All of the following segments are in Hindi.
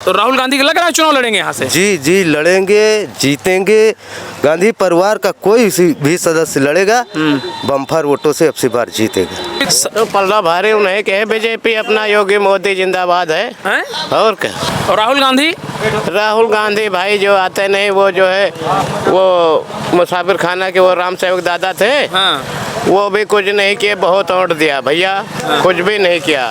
तो राहुल गांधी लग रहा है चुनाव लड़ेंगे यहाँ से? जी जी लड़ेंगे, जीतेंगे। गांधी परिवार का कोई भी सदस्य लड़ेगा, बम्फर वोटों से अब की बार जीतेगा। तो पल्ला भारी उन्हें कहे बीजेपी अपना योगी मोदी जिंदाबाद है, और क्या। और राहुल गांधी भाई जो आते नहीं, वो जो है वो मुसाफिर खाना के वो राम सेवक दादा थे, वो भी कुछ नहीं किए, बहुत वोट दिया भैया, कुछ भी नहीं किया।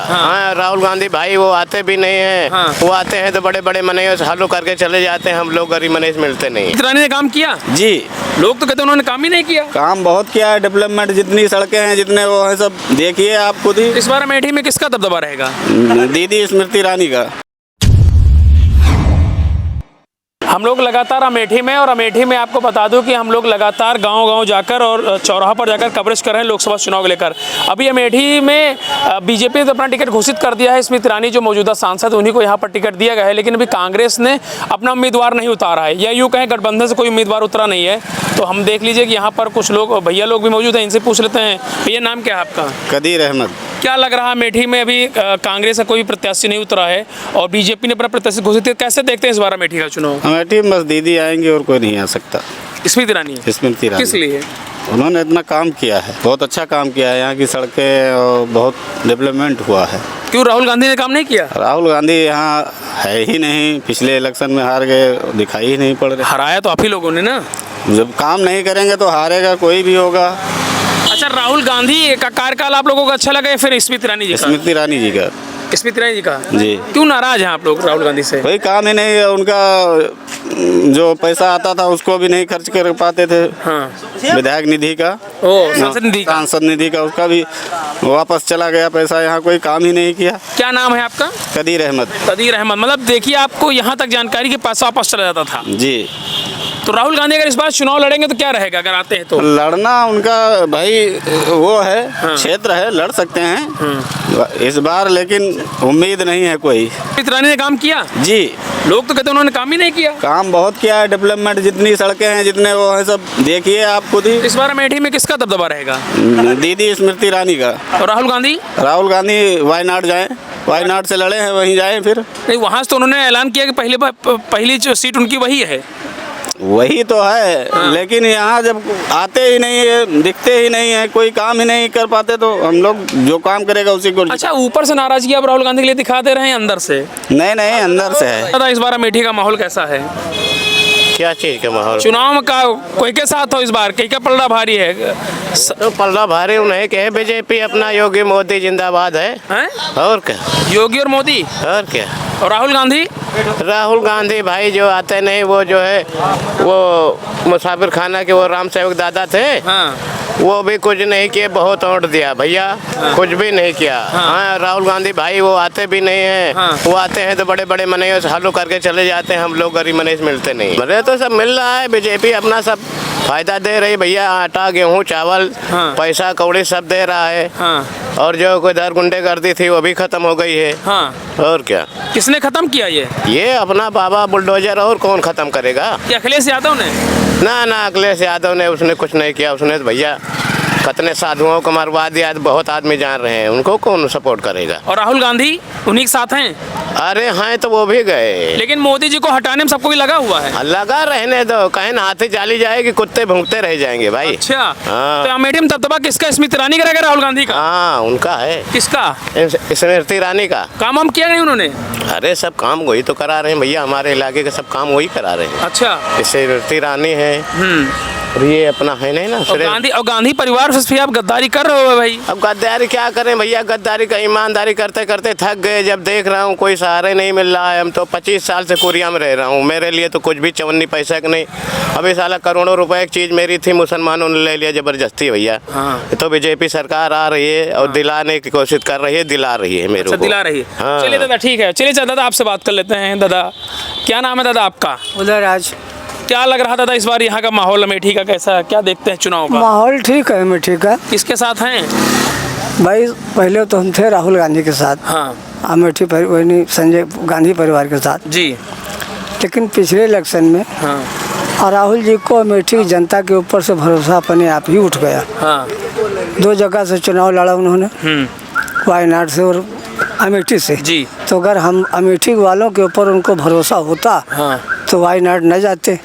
राहुल गांधी भाई वो आते भी नहीं है, वो आते हैं तो बड़े बड़े मने हल्लो करके चले जाते हैं, हम लोग गरीब मने मिलते नहीं। रानी ने काम किया जी, लोग तो कहते हैं उन्होंने काम ही नहीं किया। काम बहुत किया है, डेवलपमेंट जितनी सड़कें हैं, जितने वो है, सब देखिए आप खुद ही। इस बार अमेठी में किसका दबदबा रहेगा? दीदी स्मृति ईरानी का। हम लोग लगातार अमेठी में, और अमेठी में आपको बता दूं कि हम लोग लगातार गांव-गांव जाकर और चौराहा पर जाकर कवरेज कर रहे हैं लोकसभा चुनाव को लेकर। अभी अमेठी में बीजेपी ने तो अपना टिकट घोषित कर दिया है, स्मृति ईरानी जो मौजूदा सांसद उन्हीं को यहां पर टिकट दिया गया है, लेकिन अभी कांग्रेस ने अपना उम्मीदवार नहीं उतारा है, या यूँ कहें गठबंधन से कोई उम्मीदवार उतरा नहीं है। तो हम देख लीजिए कि यहाँ पर कुछ लोग भैया लोग भी मौजूद हैं, इनसे पूछ लेते हैं। भैया नाम क्या है आपका? कदीर अहमद। क्या लग रहा है अमेठी में अभी कांग्रेस का कोई प्रत्याशी नहीं उतरा है और बीजेपी ने अपना प्रत्याशी घोषित किया, कैसे देखते हैं इस बार अमेठी का चुनाव? अमेठी में बस दीदी आएंगे और कोई नहीं आ सकता। स्मृति ईरानी? स्मृति ईरानी। किस लिए? उन्होंने इतना काम किया है, बहुत अच्छा काम किया है, यहाँ की सड़कें और बहुत डेवलपमेंट हुआ है। क्यों राहुल गांधी ने काम नहीं किया? राहुल गांधी यहाँ है ही नहीं, पिछले इलेक्शन में हार गए, दिखाई ही नहीं पड़ रहे। हराया तो आप ही लोगों ने ना। जब काम नहीं करेंगे तो हारेगा कोई भी होगा। अच्छा, राहुल गांधी का कार्यकाल आप लोगों को अच्छा लगा या फिर स्मृति ईरानी जी का? स्मृति ईरानी जी का। स्मृति ईरानी जी का जी। क्यों नाराज हैं आप लोग राहुल गांधी से? कोई काम ही नहीं है उनका, जो पैसा आता था उसको भी नहीं खर्च कर पाते थे। विधायक निधि का, सांसद निधि का, उसका भी वापस चला गया पैसा, यहाँ कोई काम ही नहीं किया। क्या नाम है आपका? कदीर अहमद। कदीर अहमद, मतलब देखिए आपको यहाँ तक जानकारी कि पैसा वापस चला जाता था। जी। तो राहुल गांधी अगर इस बार चुनाव लड़ेंगे तो क्या रहेगा अगर आते हैं तो? लड़ना उनका भाई वो है, क्षेत्र है, लड़ सकते हैं इस बार, लेकिन उम्मीद नहीं है कोई। स्मृति ईरानी ने काम किया? जी। लोग तो कहते हैं उन्होंने काम ही नहीं किया। काम बहुत किया है, डेवलपमेंट जितनी सड़कें हैं, जितने वो है, सब देखिए आप खुद ही। इस बार अमेठी में किसका दबदबा रहेगा? दीदी स्मृति ईरानी का। और राहुल गांधी? राहुल गांधी वायनाड जाए, वायनाड से लड़े हैं, वहीं जाए फिर। नहीं, वहाँ से तो उन्होंने ऐलान किया कि पहली जो सीट उनकी वही है। वही तो है, लेकिन यहाँ जब आते ही नहीं है, दिखते ही नहीं है, कोई काम ही नहीं कर पाते, तो हम लोग जो काम करेगा उसी को। अच्छा, ऊपर से नाराजगी आप राहुल गांधी के लिए दिखाते रहे, अंदर से? नहीं, अंदर से है। दादा इस बार अमेठी का माहौल कैसा है? क्या चीज का माहौल? चुनाव का कोई के साथ हो इस बार, कहीं का पलड़ा भारी है? तो पल्ला भारी उन्हें कहे बीजेपी अपना योगी मोदी जिंदाबाद है, और क्या। योगी और मोदी, और क्या। और राहुल गांधी भाई जो आते नहीं, वो जो है वो मुसाफिर खाना के वो राम सेवक दादा थे, वो भी कुछ नहीं किए, बहुत वोट दिया भैया, कुछ भी नहीं किया। राहुल गांधी भाई वो आते भी नहीं है, वो आते हैं तो बड़े बड़े मने हल्लो करके चले जाते हैं, हम लोग गरीब मने मिलते नहीं। मरे तो सब मिल रहा है, बीजेपी अपना सब फायदा दे रही भैया, आटा गेहूँ चावल पैसा कौड़ी सब दे रहा है। और जो कोई दर गुंडेगर्दी थी वो भी खत्म हो गई है। और क्या। किसने खत्म किया ये अपना बाबा बुलडोजर, और कौन खत्म करेगा? अखिलेश यादव ने? ना अखिलेश यादव ने, उसने कुछ नहीं किया। उसने तो भैया कितने साधुओं को मरवा दिया, बहुत आदमी जान रहे हैं, उनको कौन सपोर्ट करेगा? और राहुल गांधी उन्हीं के साथ हैं? अरे हैं तो वो भी गए, लेकिन मोदी जी को हटाने में सबको लगा हुआ है। लगा रहने दो, कहीं हाथी जाली जाएगी, कुत्ते भूंकते रह जाएंगे भाई। अच्छा। तो अमेठी में दबदबा किसका? स्मृति ईरानी का रहेगा, राहुल गांधी का? हाँ, उनका है। किसका? स्मृति ईरानी का। काम हम किया नहीं उन्होंने? अरे सब काम वही तो करा रहे हैं भैया, हमारे इलाके का सब काम वही करा रहे हैं। अच्छा। स्मृति ईरानी है, और ये अपना है नहीं ना। और गांधी परिवार से आप गद्दारी कर रहे हो भाई। अब गद्दारी क्या करें भैया, गद्दारी का ईमानदारी करते करते थक गए। जब देख रहा हूँ कोई सहारे नहीं मिल रहा है, हम तो 25 साल से कोरिया में रह रहा हूँ, मेरे लिए तो कुछ भी 54 पैसा का नहीं। अभी साला करोड़ों रुपए की चीज मेरी थी, मुसलमानों ने ले लिया जबरदस्ती भैया। तो बीजेपी सरकार आ रही है और दिलाने की कोशिश कर रही है, दिला रही है मेरे को। दिला रही है। चलिए दादा, ठीक है, चलिए दादा आपसे बात कर लेते हैं। दादा क्या नाम है दादा आपका? उदयराज। क्या लग रहा दादा इस बार यहाँ का माहौल अमेठी का कैसा, क्या देखते हैं चुनाव का? माहौल ठीक है अमेठी का। किसके साथ हैं भाई? पहले तो हम थे राहुल गांधी के साथ, अमेठी संजय गांधी परिवार के साथ जी। लेकिन पिछले इलेक्शन में और राहुल जी को अमेठी की जनता के ऊपर से भरोसा अपने आप ही उठ गया। 2 जगह से चुनाव लड़ा उन्होंने, वायनाड से और अमेठी से जी। तो अगर हम अमेठी वालों के ऊपर उनको भरोसा होता हाँ। तो वायनाड न जाते।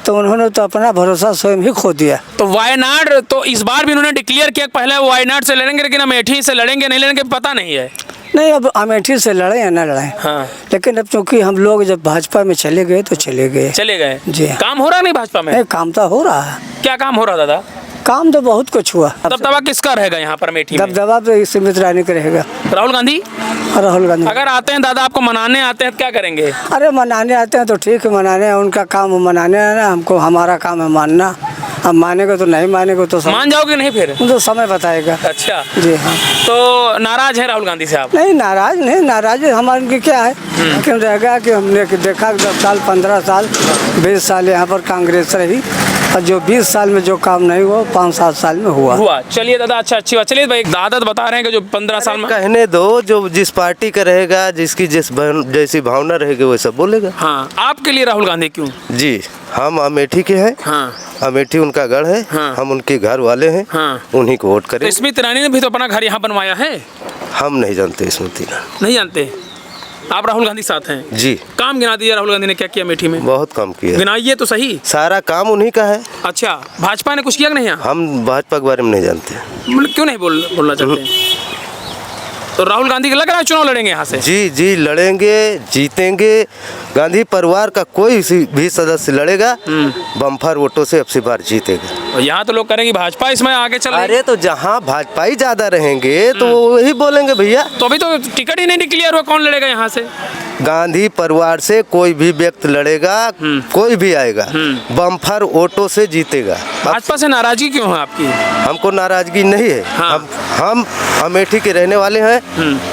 तो उन्होंने तो अपना भरोसा स्वयं ही खो दिया। तो वायनाड तो इस बार भी उन्होंने डिक्लेयर किया, पहले वो वायनाड से लड़ेंगे, लेकिन अमेठी से लड़ेंगे नहीं लड़ेंगे पता नहीं है। नहीं, अब अमेठी से लड़े या न लड़े, हाँ। लेकिन अब चूंकि हम लोग जब भाजपा में चले गए तो चले गए। चले गए जी। काम हो रहा नहीं भाजपा में? नहीं, काम तो हो रहा है। क्या काम हो रहा दादा? काम तो बहुत कुछ हुआ। दबदबा किसका रहेगा यहाँ पर अमेठी में? दबदबा तो सुमित रानी का रहेगा। राहुल गांधी? राहुल गांधी अगर आते हैं दादा, आपको मनाने आते हैं तो क्या करेंगे? अरे मनाने आते हैं तो ठीक है, मनाने हैं, उनका काम मनाने है ना, हमको हमारा काम है मानना। अब मानेगा तो नहीं मानेगा तो मान जाओगे नहीं फिर? तो समय बताएगा। अच्छा जी हाँ। तो नाराज है राहुल गांधी से आप? नहीं नाराज नहीं, नाराज हमारे की क्या है, लेकिन रहेगा कि हमने देखा 10 साल 15 साल 20 साल यहाँ पर कांग्रेस रही, और जो 20 साल में जो काम नहीं हुआ 5-7 साल में हुआ। चलिए दादा, अच्छा अच्छी बात। चलिए भाई, दादा तो बता रहे हैं कि जो 15 साल में कहने दो, जो जिस पार्टी का रहेगा, जिसकी जैसी भावना रहेगी वैसा बोलेगा। हाँ, आपके लिए राहुल गांधी क्यों? जी, हम अमेठी के हैं। हाँ। अमेठी उनका गढ़ है। हाँ। हम उनके घर वाले हैं। हाँ। उन्हीं को वोट करें। तो स्मृति ईरानी ने भी तो अपना घर यहाँ बनवाया है। हम नहीं जानते स्मृति ईरानी। नहीं जानते? आप राहुल गांधी साथ हैं? जी। काम गिना दीजिए, राहुल गांधी ने क्या किया अमेठी में? बहुत काम किया। गिनाइए तो सही। सारा काम उन्हीं का है। अच्छा, भाजपा ने कुछ किया कि नहीं यहाँ? हम भाजपा के बारे में नहीं जानते। मतलब क्यों नहीं बोलना चाहते हैं? तो राहुल गांधी का लग रहा है चुनाव लड़ेंगे यहाँ से? जी जी, लड़ेंगे, जीतेंगे। गांधी परिवार का कोई भी सदस्य लड़ेगा, बम्फर वोटों से अब की बार जीतेगा। और यहाँ तो लोग करेंगे भाजपा इसमें आगे चल रही है। अरे तो जहाँ भाजपा ही ज्यादा रहेंगे तो वो वही बोलेंगे भैया। तो अभी तो टिकट ही नहीं डिक्लेयर हुआ, कौन लड़ेगा यहाँ से? गांधी परिवार से कोई भी व्यक्ति लड़ेगा, कोई भी आएगा, बम्फर वोटों से जीतेगा। भाजपा से नाराजगी क्यों है आपकी? हमको नाराजगी नहीं है। हाँ। हम अमेठी के रहने वाले हैं।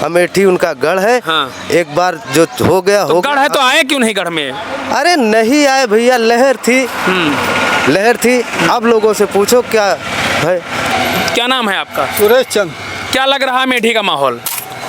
अमेठी उनका गढ़ है। हाँ। एक बार जो हो गया तो गढ़ है तो आए क्यों नहीं गढ़ में? अरे नहीं आए भैया, लहर थी। लहर थी। अब लोगों से पूछो क्या है। क्या नाम है आपका? सुरेश चंद। क्या लग रहा है अमेठी का माहौल?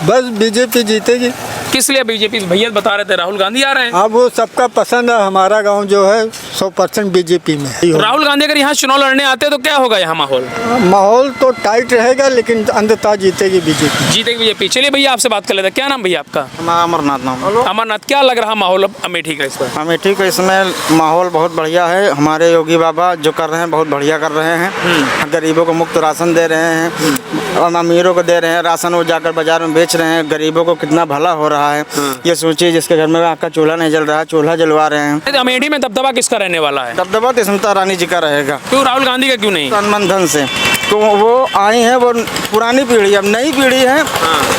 बस बीजेपी जीतेगी। किस लिए बीजेपी? भैया बता रहे थे राहुल गांधी आ रहे हैं। अब वो सबका पसंद है, हमारा गांव जो है 100% बीजेपी में। तो राहुल गांधी अगर यहाँ चुनाव लड़ने आते हैं तो क्या होगा यहाँ माहौल? माहौल तो टाइट रहेगा, लेकिन अंततः जीतेगी बीजेपी। जीतेगी बीजेपी। चलिए भैया, आपसे बात कर लेते हैं। क्या नाम भैया आपका? अमरनाथ नाम। अमरनाथ, क्या लग रहा माहौल अब अमेठी का इस पर? अमेठी का इसमें माहौल बहुत बढ़िया है। हमारे योगी बाबा जो कर रहे हैं बहुत बढ़िया कर रहे हैं। गरीबों को मुफ्त राशन दे रहे हैं और अमीरों को दे रहे हैं राशन, वो जाकर बाजार में बेच रहे हैं। गरीबों को कितना भला हो रहा है। ये सोचिए, जिसके घर में आपका चूल्हा नहीं जल रहा है, चूल्हा जलवा रहे हैं। अमेठी में दबदबा किसका रहने वाला है? दबदबा तो स्मृति ईरानी जी का रहेगा। क्यों राहुल गांधी का क्यों नहीं? तन मन धन से तो वो आई हैं, वो पुरानी पीढ़ी, अब नई पीढ़ी है।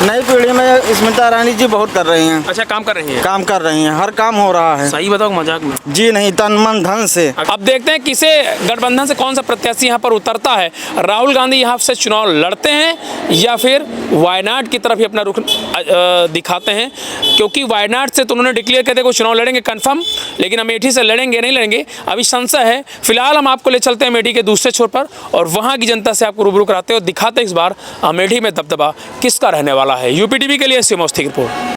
नई पीढ़ी में स्मृति ईरानी जी बहुत कर रही हैं। अच्छा, काम कर रही है? काम कर रही हैं, हर काम हो रहा है। सही बताओ, मजाक में? जी नहीं, तन मन धन से। अब देखते हैं किसे गठबंधन से कौन सा प्रत्याशी यहाँ पर उतरता है। राहुल गांधी यहाँ से चुनाव लड़ते हैं या फिर वायनाड की तरफ ही अपना रुख दिखाते हैं, क्योंकि वायनाड से तो उन्होंने डिक्लेयर करते वो चुनाव लड़ेंगे कंफर्म, लेकिन अमेठी से लड़ेंगे नहीं लड़ेंगे अभी संशय है। फिलहाल हम आपको ले चलते हैं अमेठी के दूसरे छोर पर और वहाँ की जनता से आपको रूबरू कराते हैं और दिखाते हैं इस बार अमेठी में दबदबा किसका रहने वाला है। यूपी टीवी के लिए सिमोस्ती की रिपोर्ट।